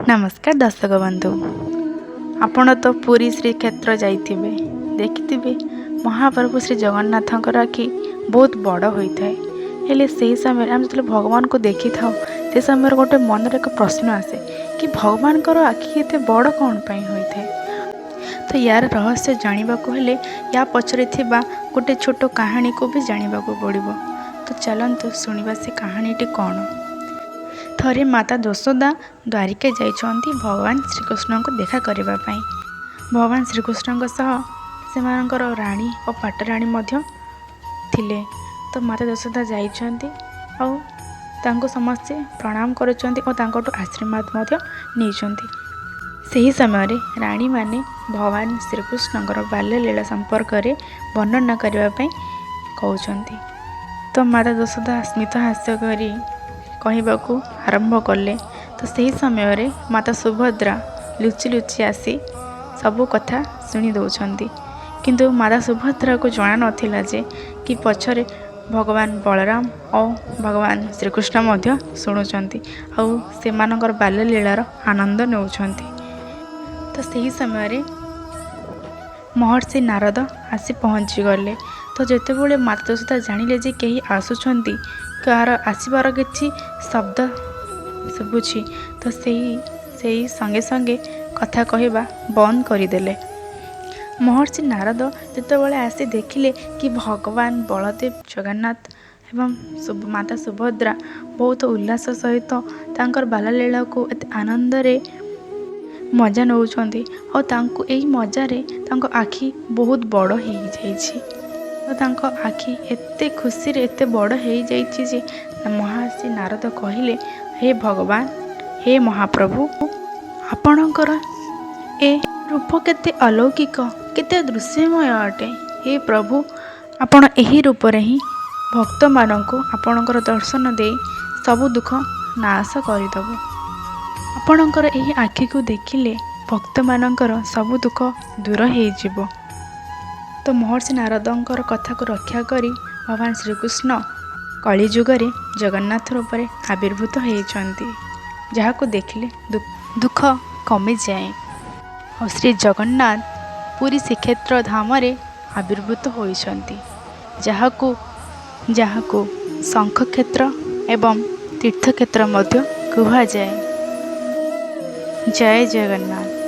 नमस्कार दर्शक बंधु। आपण तो पुरी श्रीक्षेत्र जाइथिबे, देखिथिबे महाप्रभु श्री जगन्नाथंकर आखि बहुत बड़ होता है। हेले से समय आम जो भगवान को देखी था से समय गोटे मनर एक प्रश्न आसे कि भगवान आखि एते बड़ कौन पाई होता है। तो यार रहस्य जानवा हेले या पछरे थिबा गोटे छोट कहानी को भी जानवा पड़ो। तो चलतु शुणा से कहानीटी कौन। थरे माता यशोदा द्वारिका जाइछन्ति भगवान श्रीकृष्ण को देखा करने। भगवान श्रीकृष्ण से राणी और पाटराणी थिले। तो माता यशोदा जाइछन्ति और समस्ते प्रणाम करुछन्ति और तांकोटु आशीर्वाद नहीं। सही समय राणी माने भगवान श्रीकृष्ण बाल्य लीला संपर्क में वर्णना करने कहते। तो माता यशोदा स्मित हास्य करी कहवाकू आरंभ कले। तो सही समय माता सुभद्रा लुचि लुचि आसी सबू कथा शुणी दौरान। किंतु माता सुभद्रा को जना नाला जे कि पछरे भगवान बलराम और भगवान श्रीकृष्ण शुणुंट और बाल्य लीलार आनंद नौछन्ति। तो सही समय महर्षि नारद आसी पहुँची गले। तो जितेबाला माता यशोदा जानिले जे कहीं आसुछन्ति कार आसबार किसी शब्द शुभुछि। तो सही संगे संगे कथा कहवा बंद करदेले। महर्षि नारद जितेबाला आसी देखिले कि भगवान बलदेव जगन्नाथ एवं माता सुभद्रा बहुत उल्लास सहित तांकर बाललीला को आनंद रे मजा नौछन्ति और तांको एई मजारे तांको आखि बहुत बड़ हो जाइछि। तो तांको आखि एते खुशी रे एते बड़ हो जाइछि जे महर्षि नारद कहिले, हे भगवान, हे महाप्रभु, आपणकर ए रूप केते अलौकिक, केते दृश्यमय अटे। हे प्रभु, आपण एही रूप रे ही भक्त मानक आपणकर दर्शन दे सबु दुख नाश करदेव। आपणकर एही आखि को देखिले भक्त मानकर सबु दुख दूर हो जिवो। तो महर्षि नारदंकर कथा को रक्षा करी भगवान श्रीकृष्ण कली जुगरे जगन्नाथ रूप में आविर्भूत होती, जहाँ को देखिले दुख कमी जाए। और श्री जगन्नाथ पुरी श्रीक्षेत्र धाम रे आविर्भूत होती, जहाँ को शंख क्षेत्र एवं तीर्थक्षेत्र कहुआ जाए। जय जगन्नाथ।